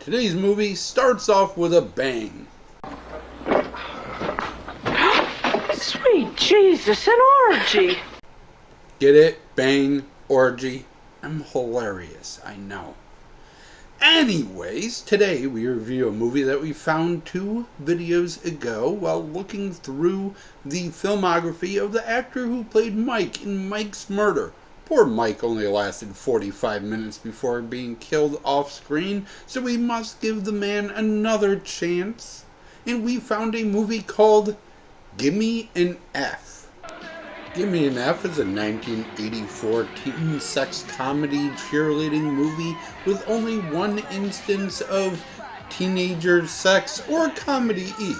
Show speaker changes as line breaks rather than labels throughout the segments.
Today's movie starts off with a bang.
Sweet Jesus, an orgy!
Get it? Bang, orgy. I'm hilarious, I know. Anyways, today we review a movie that we found 2 videos ago while looking through the filmography of the actor who played Mike in Mike's Murder. Poor Mike only lasted 45 minutes before being killed off screen, so we must give the man another chance. And we found a movie called Gimme an F. Gimme an F is a 1984 teen sex comedy cheerleading movie with only one instance of teenager sex or comedy each.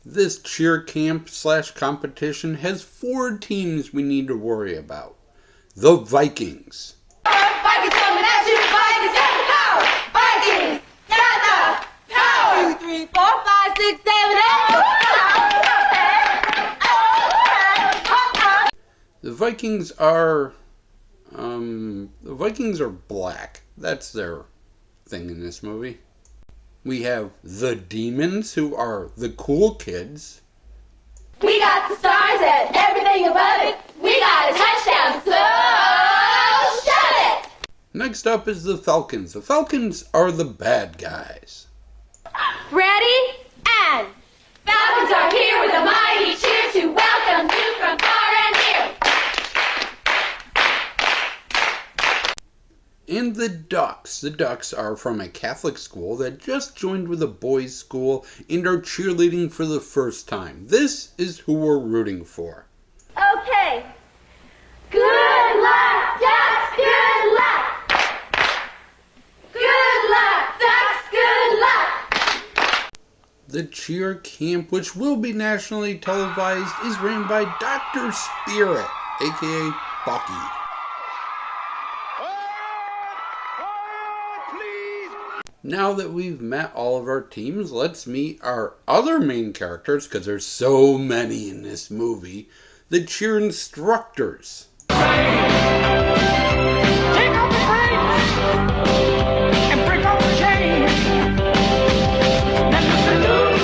This cheer camp / competition has 4 teams we need to worry about. The Vikings.
Vikings coming at you! Vikings got the power! Vikings got the power! 2, 3, 4, 5, 6, 7, 8.
The Vikings are black. That's their thing in this movie. We have the Demons, who are the cool kids.
We got the stars and everything above it. We got a touchdown, so shut it!
Next up is the Falcons. The Falcons are the bad guys.
Ready? And Falcons are here with a mighty cheer to welcome you from far and near.
And the Ducks. The Ducks are from a Catholic school that just joined with a boys' school and are cheerleading for the first time. This is who we're rooting for.
Okay. Good luck, Ducks. Good luck. Good luck, Ducks. Good luck.
The cheer camp, which will be nationally televised, is ran by Dr. Spirit, aka Bucky. Now that we've met all of our teams, let's meet our other main characters, because there's so many in this movie. The cheer instructors.
Take off the brakes and break off the chain. That's the salute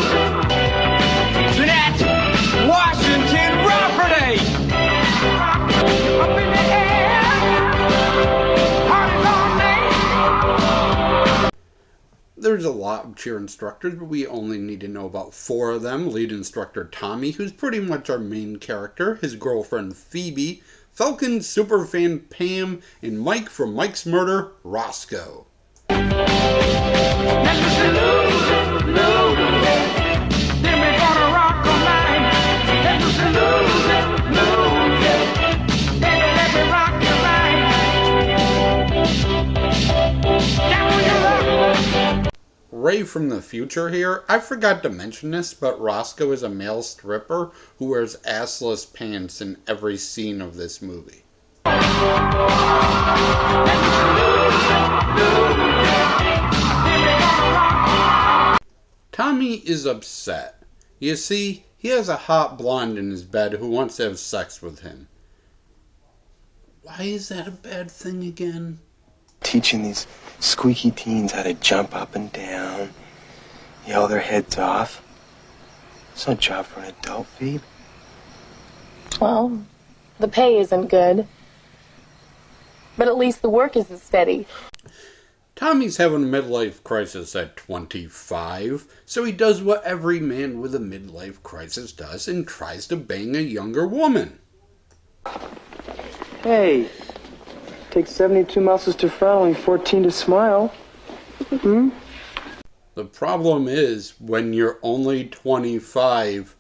to that Washington Property. Up in the air, party's all day.
There's a lot of cheer instructors, but we only need to know about 4 of them. Lead instructor Tommy, who's pretty much our main character, his girlfriend Phoebe, Falcon superfan Pam, and Mike from Mike's Murder, Roscoe.
That's the salute, then we're gonna rock all night. That's the salute, then let me rock your life. Down your luck.
Ray from the future here. I forgot to mention this, but Roscoe is a male stripper who wears assless pants in every scene of this movie. Tommy is upset. You see, he has a hot blonde in his bed who wants to have sex with him. Why is that a bad thing again?
Teaching these squeaky teens how to jump up and down, yell their heads off. It's no job for an adult, Phoebe.
Well, the pay isn't good, but at least the work isn't steady.
Tommy's having a midlife crisis at 25, so he does what every man with a midlife crisis does and tries to bang a younger woman.
Hey, takes 72 muscles to frown, only 14 to smile.
The problem is, when you're only 25,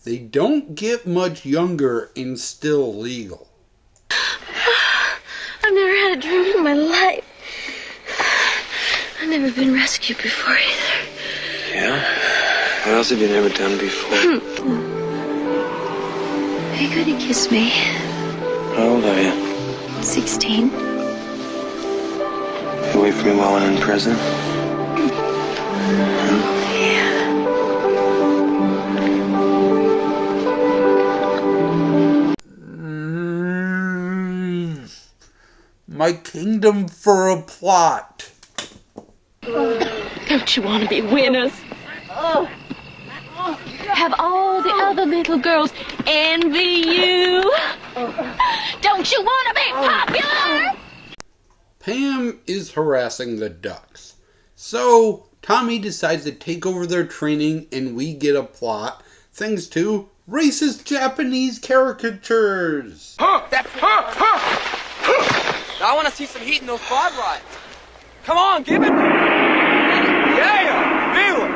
they don't get much younger and still legal.
I've never had a dream in my life. I've never been rescued before either.
Yeah? What else have you never done before?
Are you going to kiss me?
How old are you?
16.
You wait for me while I'm in prison?
Yeah.
my kingdom for a plot.
Don't you want to be winners? Have all the other little girls envy you? Don't you want to be popular?
Pam is harassing the ducks. So Tommy decides to take over their training and we get a plot thanks to racist Japanese caricatures.
I want to see some heat in those quad rides. Come on, give it. Yeah, feel it.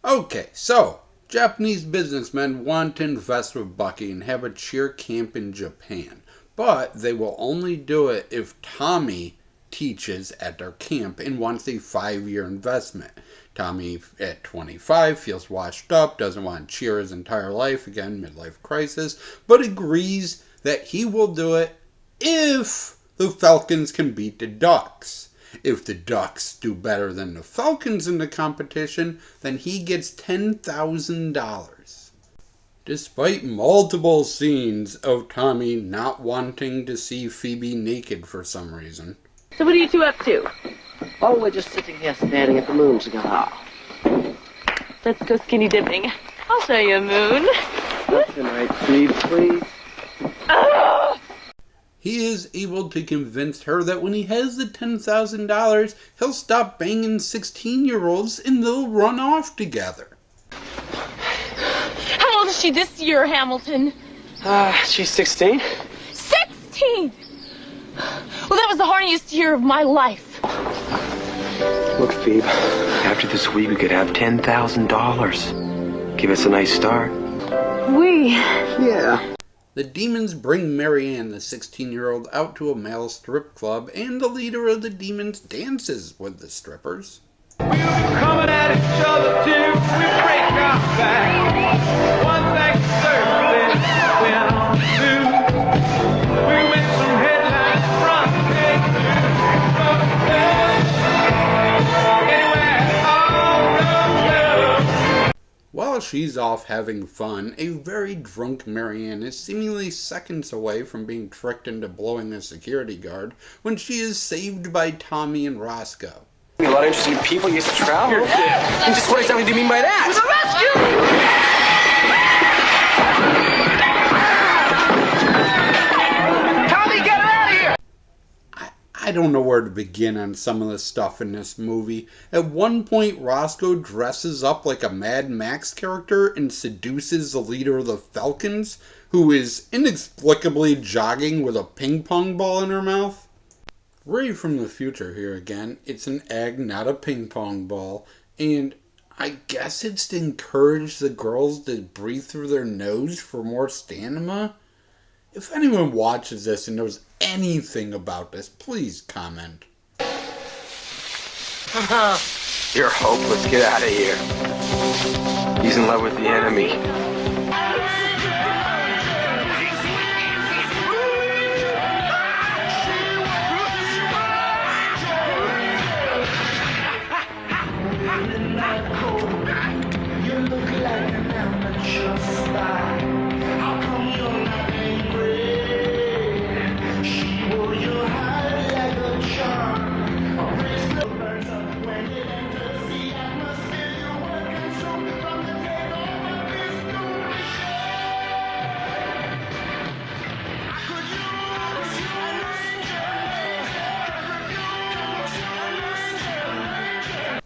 Okay, so Japanese businessmen want to invest with Bucky and have a cheer camp in Japan. But they will only do it if Tommy teaches at their camp and wants a 5-year investment. Tommy, at 25, feels washed up, doesn't want to cheer his entire life, again, midlife crisis, but agrees that he will do it if the Falcons can beat the Ducks. If the Ducks do better than the Falcons in the competition, then he gets $10,000. Despite multiple scenes of Tommy not wanting to see Phoebe naked for some reason.
So what are you two up to?
Oh, we're just sitting here staring at the moon together.
Let's go skinny dipping. I'll show you a moon.
Can I please?
He is able to convince her that when he has the $10,000, he'll stop banging 16-year-olds and they'll run off together.
How old is she this year, Hamilton?
She's 16.
16! Well, that was the horniest year of my life.
Look, Phoebe, after this week we could have $10,000. Give us a nice start. Yeah.
The demons bring Marianne, the 16-year-old, out to a male strip club, and the leader of the demons dances with the strippers.
Coming at each other till we break our back. One thing certain, we're on two. We win some headlines front page anywhere all the
While she's off having fun, a very drunk Marianne is seemingly seconds away from being tricked into blowing a security guard when she is saved by Tommy and Roscoe.
A lot of interesting people used to travel. And just what exactly do you mean by that?
Tommy, get her out of here!
I don't know where to begin on some of the stuff in this movie. At one point, Roscoe dresses up like a Mad Max character and seduces the leader of the Falcons, who is inexplicably jogging with a ping pong ball in her mouth. Ray from the future here again. It's an egg, not a ping pong ball. And I guess it's to encourage the girls to breathe through their nose for more stamina. If anyone watches this and knows anything about this, please comment.
You're hopeless. Get out of here. He's in love with the enemy.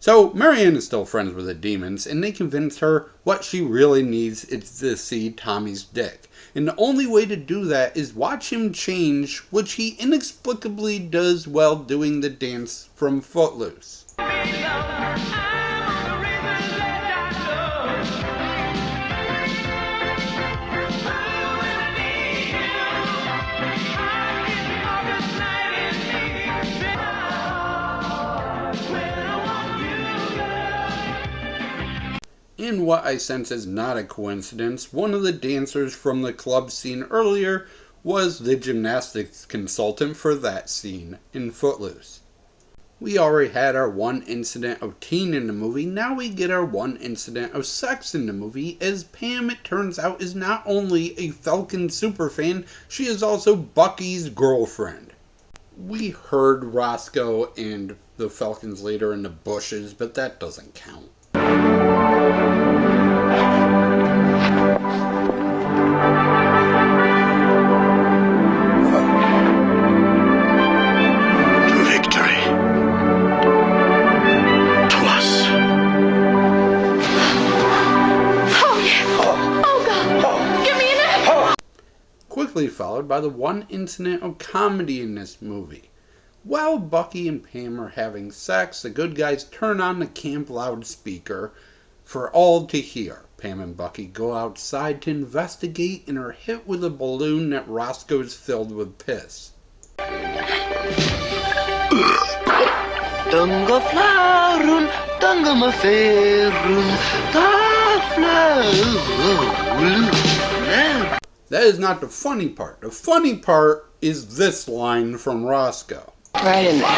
So, Marianne is still friends with the demons, and they convince her what she really needs is to see Tommy's dick. And the only way to do that is watch him change, which he inexplicably does while doing the dance from Footloose. In what I sense is not a coincidence, one of the dancers from the club scene earlier was the gymnastics consultant for that scene in Footloose. We already had our one incident of teen in the movie, now we get our one incident of sex in the movie, as Pam, it turns out, is not only a Falcon superfan, she is also Bucky's girlfriend. We heard Roscoe and the Falcons leader in the bushes, but that doesn't count. Quickly followed by the one incident of comedy in this movie. While Bucky and Pam are having sex, the good guys turn on the camp loudspeaker for all to hear. Pam and Bucky go outside to investigate and are hit with a balloon that Roscoe's filled with piss. That is not the funny part. The funny part is this line from Roscoe.
Right in there.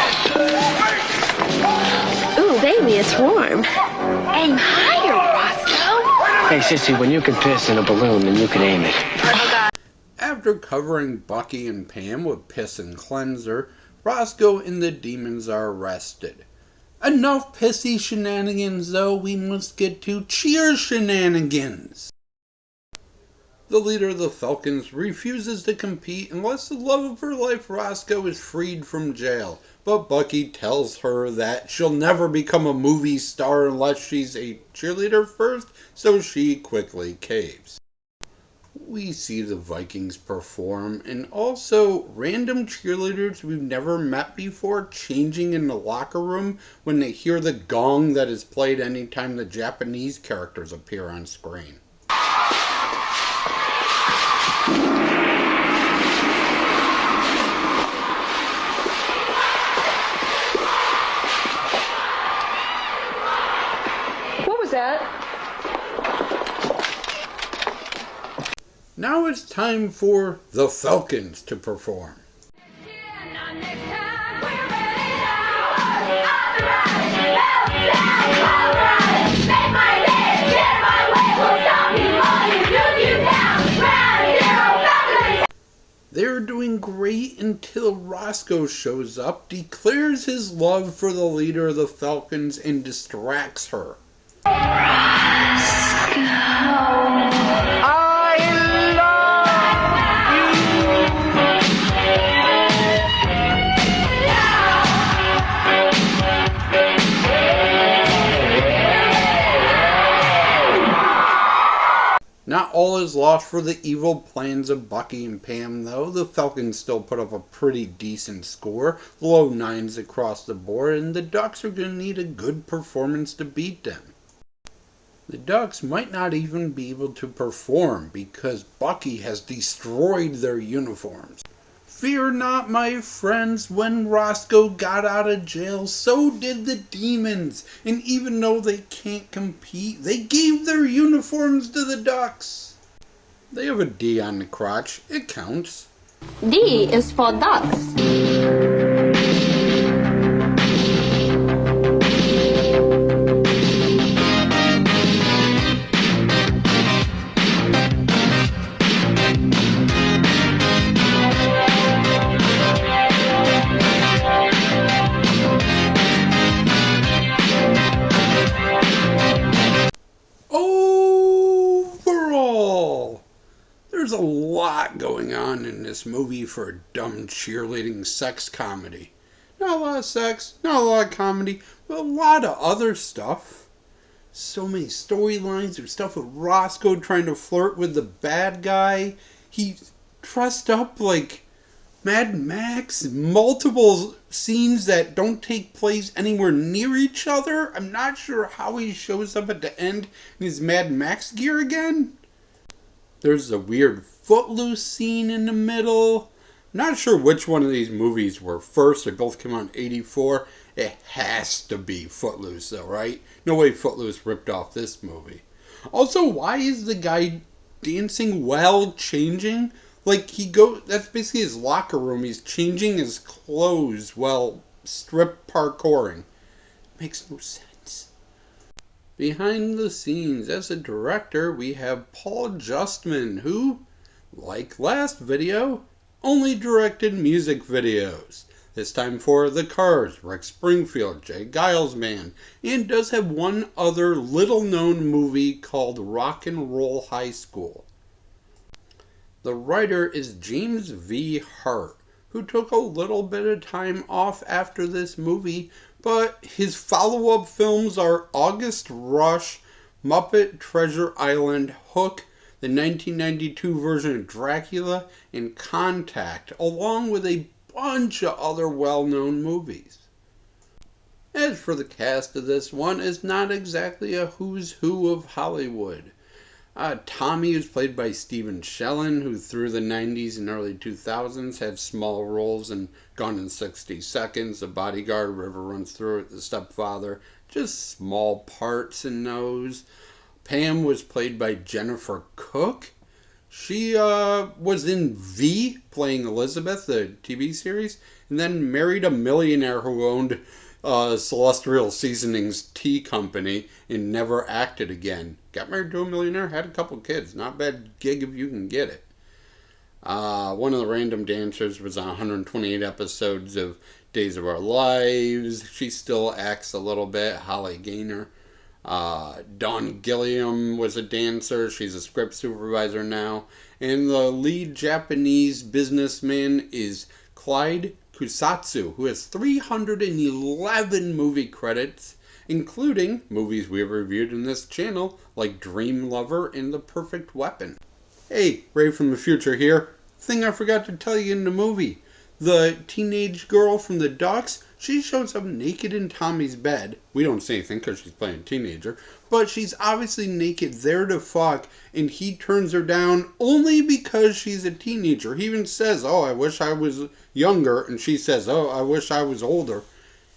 Ooh, baby, it's warm. Aim higher, Roscoe.
Hey, sissy, when you can piss in a balloon, then you can aim it.
After covering Bucky and Pam with piss and cleanser, Roscoe and the demons are arrested. Enough pissy shenanigans, though. We must get to cheer shenanigans. The leader of the Falcons refuses to compete unless the love of her life, Roscoe, is freed from jail. But Bucky tells her that she'll never become a movie star unless she's a cheerleader first, so she quickly caves. We see the Vikings perform, and also random cheerleaders we've never met before changing in the locker room when they hear the gong that is played anytime the Japanese characters appear on screen.
What was that?
Now it's time for the Falcons to perform. They're doing great until Roscoe shows up, declares his love for the leader of the Falcons, and distracts her. Not all is lost for the evil plans of Bucky and Pam, though. The Falcons still put up a pretty decent score, low 9s across the board, and the Ducks are going to need a good performance to beat them. The Ducks might not even be able to perform because Bucky has destroyed their uniforms. Fear not, my friends, when Roscoe got out of jail, so did the demons. And even though they can't compete, they gave their uniforms to the Ducks. They have a D on the crotch. It counts.
D is for ducks.
There's a lot going on in this movie for a dumb cheerleading sex comedy. Not a lot of sex, not a lot of comedy, but a lot of other stuff. So many storylines. There's stuff with Roscoe trying to flirt with the bad guy. He's dressed up like Mad Max. Multiple scenes that don't take place anywhere near each other. I'm not sure how he shows up at the end in his Mad Max gear again. There's a weird Footloose scene in the middle. Not sure which one of these movies were first. They both came out in 1984. It has to be Footloose though, right? No way Footloose ripped off this movie. Also, why is the guy dancing while changing? Like, that's basically his locker room. He's changing his clothes while strip parkouring. Makes no sense. Behind the scenes, as a director, we have Paul Justman, who, like last video, only directed music videos. This time for The Cars, Rex Springfield, Jay Giles Man, and does have one other little-known movie called Rock and Roll High School. The writer is James V. Hart, who took a little bit of time off after this movie, but his follow-up films are August Rush, Muppet Treasure Island, Hook, the 1992 version of Dracula, and Contact, along with a bunch of other well-known movies. As for the cast of this one, it's not exactly a who's who of Hollywood. Tommy is played by Stephen Shellen, who through the 90s and early 2000s had small roles in Gone in 60 Seconds, The Bodyguard, River Runs Through It, The Stepfather, just small parts in those. Pam was played by Jennifer Cook. She was in V, playing Elizabeth, the TV series, and then married a millionaire who owned Celestial Seasonings Tea Company and never acted again. Got married to a millionaire, had a couple kids. Not a bad gig if you can get it. One of the random dancers was on 128 episodes of Days of Our Lives. She still acts a little bit. Holly Gaynor. Dawn Gilliam was a dancer. She's a script supervisor now. And the lead Japanese businessman is Clyde Kusatsu, who has 311 movie credits, including movies we have reviewed in this channel, like Dream Lover and The Perfect Weapon. Hey, Ray from the future here. Thing I forgot to tell you in the movie. The teenage girl from the Ducks, she shows up naked in Tommy's bed. We don't say anything because she's playing a teenager, but she's obviously naked there to fuck, and he turns her down only because she's a teenager. He even says, "Oh, I wish I was younger," and she says, "Oh, I wish I was older."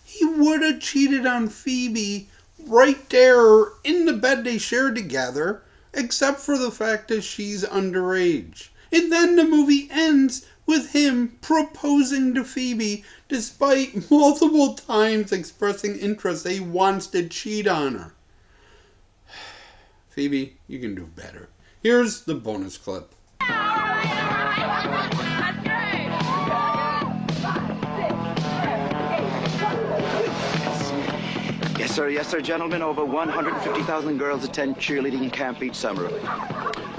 He would have cheated on Phoebe right there in the bed they shared together, except for the fact that she's underage. And then the movie ends with him proposing to Phoebe despite multiple times expressing interest that he wants to cheat on her. Phoebe, you can do better. Here's the bonus clip.
Yes, sir, gentlemen. Over 150,000 girls attend cheerleading camp each summer.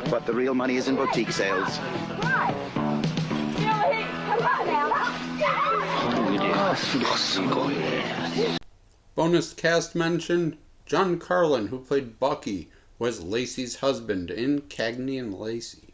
But the real money is in boutique sales.
Bonus cast mention, John Carlin, who played Bucky, was Lacey's husband in Cagney and Lacey.